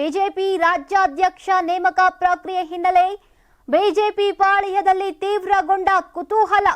BJP ರಾಜ್ಯಾಧ್ಯಕ್ಷ ನೇಮಕ ಪ್ರಕ್ರಿಯೆ ಹಿನ್ನೆಲೆ ಬಿಜೆಪಿ ಪಾಳೆಯದಲ್ಲಿ ತೀವ್ರಗೊಂಡ ಕುತೂಹಲ.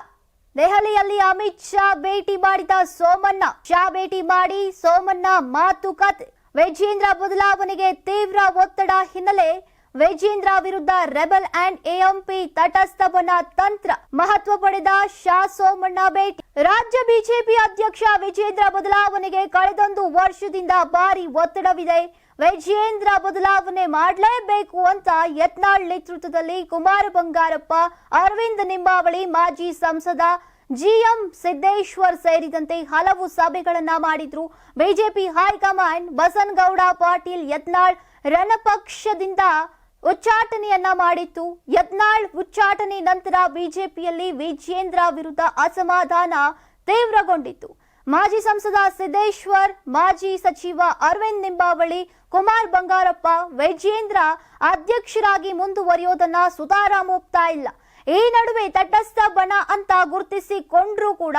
ದೆಹಲಿಯಲ್ಲಿ ಅಮಿತ್ ಶಾ ಭೇಟಿ ಮಾಡಿದ ಸೋಮಣ್ಣ. ಶಾ ಭೇಟಿ ಮಾಡಿ ಸೋಮಣ್ಣ ಮಾತುಕತೆ. ವಿಜೇಂದ್ರ ಬದಲಾವಣೆಗೆ ತೀವ್ರ ಒತ್ತಡ ಹಿನ್ನೆಲೆ ವಿಜೇಂದ್ರ ವಿರುದ್ಧ ರೆಬಲ್ ಅಂಡ್ ಎಎಂಪಿ ತಟಸ್ಥವನ ತಂತ್ರ. ಮಹತ್ವ ಪಡೆದ ಶಾ ಸೋಮಣ್ಣ ಭೇಟಿ. ರಾಜ್ಯ ಬಿಜೆಪಿ ಅಧ್ಯಕ್ಷ ವಿಜೇಂದ್ರ ಬದಲಾವಣೆಗೆ ಕಳೆದೊಂದು ವರ್ಷದಿಂದ ಭಾರಿ ಒತ್ತಡವಿದೆ. ವಿಜೇಂದ್ರ ಬದಲಾವಣೆ ಮಾಡಲೇಬೇಕು ಅಂತ ಯತ್ನಾಳ್ ನೇತೃತ್ವದಲ್ಲಿ ಕುಮಾರ ಬಂಗಾರಪ್ಪ, ಅರವಿಂದ್ ನಿಂಬಾವಳಿ, ಮಾಜಿ ಸಂಸದ ಜಿಎಂ ಸಿದ್ದೇಶ್ವರ್ ಸೇರಿದಂತೆ ಹಲವು ಸಭೆಗಳನ್ನ ಮಾಡಿದ್ರು. ಬಿಜೆಪಿ ಹೈಕಮಾಂಡ್ ಬಸನಗೌಡ ಪಾಟೀಲ್ ಯತ್ನಾಳ್ ರಣಪಕ್ಷದಿಂದ ಉಚ್ಚಾಟನೆಯನ್ನ ಮಾಡಿತ್ತು. ಯತ್ನಾಳ್ ಉಚ್ಚಾಟನೆ ನಂತರ ಬಿಜೆಪಿಯಲ್ಲಿ ವಿಜೇಂದ್ರ ವಿರುದ್ಧ ಅಸಮಾಧಾನ ತೀವ್ರಗೊಂಡಿತ್ತು. ಮಾಜಿ ಸಂಸದ ಸಿದ್ದೇಶ್ವರ್, ಮಾಜಿ ಸಚಿವ ಅರವಿಂದ್ ನಿಂಬಾವಳಿ, ಕುಮಾರ್ ಬಂಗಾರಪ್ಪ ವಿಜೇಂದ್ರ ಅಧ್ಯಕ್ಷರಾಗಿ ಮುಂದುವರಿಯೋದನ್ನ ಸುತಾರಾಮ್ ಒಪ್ತಾ ಇಲ್ಲ. ಈ ನಡುವೆ ತಟಸ್ಥ ಬಣ ಅಂತ ಗುರುತಿಸಿಕೊಂಡ್ರೂ ಕೂಡ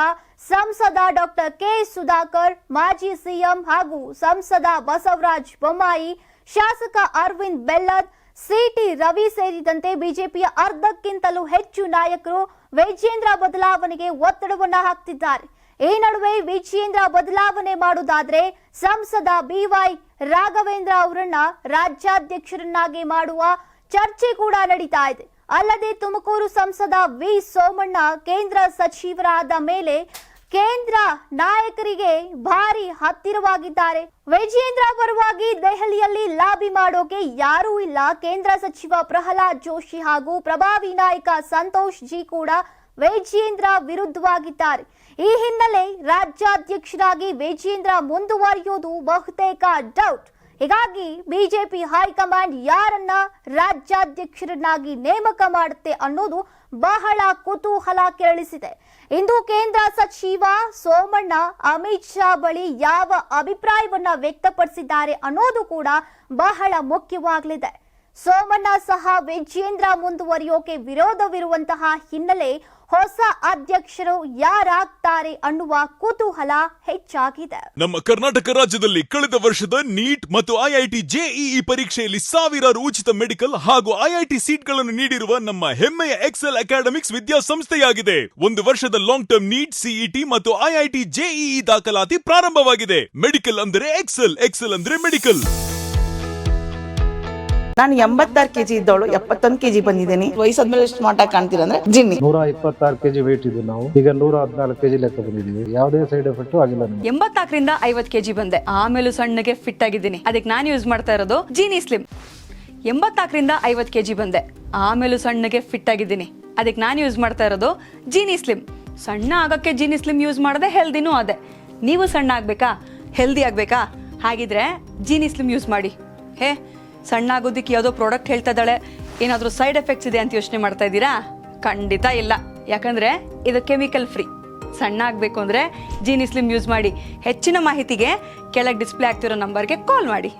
ಸಂಸದ ಡಾಕ್ಟರ್ ಕೆ ಸುಧಾಕರ್, ಮಾಜಿ ಸಿಎಂ ಹಾಗೂ ಸಂಸದ ಬಸವರಾಜ ಬೊಮ್ಮಾಯಿ, ಶಾಸಕ ಅರವಿಂದ್ ಬೆಲ್ಲದ್, ಸಿಟಿ ರವಿ ಸೇರಿದಂತೆ ಬಿಜೆಪಿಯ ಅರ್ಧಕ್ಕಿಂತಲೂ ಹೆಚ್ಚು ನಾಯಕರು ವಿಜೇಂದ್ರ ಬದಲಾವಣೆಗೆ ಒತ್ತಡವನ್ನ ಹಾಕ್ತಿದ್ದಾರೆ. ಈ ನಡುವೆ ವಿಜೇಂದ್ರ ಬದಲಾವಣೆ ಮಾಡುವುದಾದ್ರೆ ಸಂಸದ ಬಿವೈ ರಾಘವೇಂದ್ರ ಅವರನ್ನ ರಾಜ್ಯಾಧ್ಯಕ್ಷರನ್ನಾಗಿ ಮಾಡುವ ಚರ್ಚೆ ಕೂಡ ನಡೀತಾ ಇದೆ. ಅಲ್ಲದೆ ತುಮಕೂರು ಸಂಸದ ವಿ ಸೋಮಣ್ಣ ಕೇಂದ್ರ ಸಚಿವರಾದ ಮೇಲೆ ಕೇಂದ್ರ ನಾಯಕರಿಗೆ ಭಾರಿ ಹತ್ತಿರವಾಗಿದ್ದಾರೆ. ವಿಜೇಂದ್ರ ಪರವಾಗಿ ದೆಹಲಿಯಲ್ಲಿ ಲಾಬಿ ಮಾಡೋಕೆ ಯಾರೂ ಇಲ್ಲ. ಕೇಂದ್ರ ಸಚಿವ ಪ್ರಹ್ಲಾದ್ ಜೋಶಿ ಹಾಗೂ ಪ್ರಭಾವಿ ನಾಯಕ ಸಂತೋಷ್ ಜಿ ಕೂಡ ವಿಜೇಂದ್ರ ವಿರುದ್ಧವಾಗಿದ್ದಾರೆ. ಈ ಹಿನ್ನೆಲೆ ರಾಜ್ಯಾಧ್ಯಕ್ಷರಾಗಿ ವಿಜೇಂದ್ರ ಮುಂದುವರಿಯೋದು ಬಹುತೇಕ ಡೌಟ್. ಹೀಗಾಗಿ ಬಿಜೆಪಿ ಹೈಕಮಾಂಡ್ ಯಾರನ್ನ ರಾಜ್ಯಾಧ್ಯಕ್ಷರನ್ನಾಗಿ ನೇಮಕ ಮಾಡುತ್ತೆ ಅನ್ನೋದು ಬಹಳ ಕುತೂಹಲ ಕೆರಳಿಸಿದೆ. ಇಂದು ಕೇಂದ್ರ ಸಚಿವ ಸೋಮಣ್ಣ ಅಮಿತ್ ಶಾ ಬಳಿ ಯಾವ ಅಭಿಪ್ರಾಯವನ್ನ ವ್ಯಕ್ತಪಡಿಸಿದ್ದಾರೆ ಅನ್ನೋದು ಕೂಡ ಬಹಳ ಮುಖ್ಯವಾಗಲಿದೆ. ಸೋಮಣ್ಣ ಸಹ ವಿಜೇಂದ್ರ ಮುಂದುವರಿಯೋಕೆ ವಿರೋಧವಿರುವಂತಹ ಹಿನ್ನೆಲೆ ಹೊಸ ಅಧ್ಯಕ್ಷರು ಯಾರಾಗ್ತಾರೆ ಅನ್ನುವ ಕುತೂಹಲ ಹೆಚ್ಚಾಗಿದೆ. ನಮ್ಮ ಕರ್ನಾಟಕ ರಾಜ್ಯದಲ್ಲಿ ಕಳೆದ ವರ್ಷದ ನೀಟ್ ಮತ್ತು ಐಐಟಿ ಜೆಇಇ ಪರೀಕ್ಷೆಯಲ್ಲಿ ಸಾವಿರಾರು ಉಚಿತ ಮೆಡಿಕಲ್ ಹಾಗೂ ಐಐಟಿ ಸೀಟ್ಗಳನ್ನು ನೀಡಿರುವ ನಮ್ಮ ಹೆಮ್ಮೆಯ ಎಕ್ಸೆಲ್ ಅಕಾಡೆಮಿಕ್ಸ್ ವಿದ್ಯಾಸಂಸ್ಥೆಯಾಗಿದೆ. ಒಂದು ವರ್ಷದ ಲಾಂಗ್ ಟರ್ಮ್ ನೀಟ್, ಸಿಇಟಿ ಮತ್ತು ಐಐಟಿ ಜೆಇಇ ದಾಖಲಾತಿ ಪ್ರಾರಂಭವಾಗಿದೆ. ಮೆಡಿಕಲ್ ಅಂದ್ರೆ ಎಕ್ಸೆಲ್, ಎಕ್ಸೆಲ್ ಅಂದ್ರೆ ಮೆಡಿಕಲ್. ನಾನು 86 ಕೆಜಿ ಇದ್ದವಳು 71 ಕೆಜಿ ಬಂದಿದ್ದೀನಿ. ವಯಸ್ಸಾದ್ಮೇಲೆ ಸ್ಮಾರ್ಟ್ ಆಗಿ ಕಾಣ್ತೀರಾ ಅಂದ್ರೆ ಜಿನ್ನಿ. 126 ಕೆಜಿ ವೇಟ್ ಇದ್ದು ನಾವು ಈಗ 114 ಕೆಜಿ ಲೆಕ್ಕ ಬಂದಿದ್ದೀವಿ. ಯಾವುದೇ ಸೈಡ್ ಎಫೆಕ್ಟ್ ಆಗಿಲ್ಲ. 84ರಿಂದ 50 ಕೆಜಿ ಬಂದೆ. ಆಮೇಲೆ ಸಣ್ಣಗೆ ಫಿಟ್ ಆಗಿದ್ದೀನಿ. ಅದಕ್ಕೆ ನಾನು ಯೂಸ್ ಮಾಡ್ತಾ ಇರೋದು ಜೀನಿ ಸ್ಲಿಮ್. 84ರಿಂದ 50 ಕೆಜಿ ಬಂದೆ. ಆಮೇಲೆ ಸಣ್ಣಗೆ ಫಿಟ್ ಆಗಿದ್ದೀನಿ. ಅದಕ್ಕೆ ನಾನು ಯೂಸ್ ಮಾಡ್ತಾ ಇರೋದು ಜೀನಿ ಸ್ಲಿಮ್. ಸಣ್ಣ ಆಗಕ್ಕೆ ಜೀನಿ ಸ್ಲಿಮ್ ಯೂಸ್ ಮಾಡದೆ ಹೆಲ್ದಿನೂ ಅದೇ. ನೀವು ಸಣ್ಣ ಆಗ್ಬೇಕಾ, ಹೆಲ್ದಿ ಆಗ್ಬೇಕಾ? ಹಾಗಿದ್ರೆ ಜೀನಿ ಸ್ಲಿಮ್ ಯೂಸ್ ಮಾಡಿ. ಸಣ್ಣ ಆಗೋದಕ್ಕೆ ಯಾವುದೋ ಪ್ರಾಡಕ್ಟ್ ಹೇಳ್ತಾ ಇದ್ದಾಳೆ, ಏನಾದರೂ ಸೈಡ್ ಎಫೆಕ್ಟ್ಸ್ ಇದೆ ಅಂತ ಯೋಚನೆ ಮಾಡ್ತಾ ಇದ್ದೀರಾ? ಖಂಡಿತ ಇಲ್ಲ. ಯಾಕಂದ್ರೆ ಇದು ಕೆಮಿಕಲ್ ಫ್ರೀ. ಸಣ್ಣ ಆಗಬೇಕು ಅಂದ್ರೆ ಜೀನಿ ಸ್ಲಿಮ್ ಯೂಸ್ ಮಾಡಿ. ಹೆಚ್ಚಿನ ಮಾಹಿತಿಗೆ ಕೆಳಗೆ ಡಿಸ್ಪ್ಲೇ ಆಗ್ತಿರೋ ನಂಬರ್ಗೆ ಕಾಲ್ ಮಾಡಿ.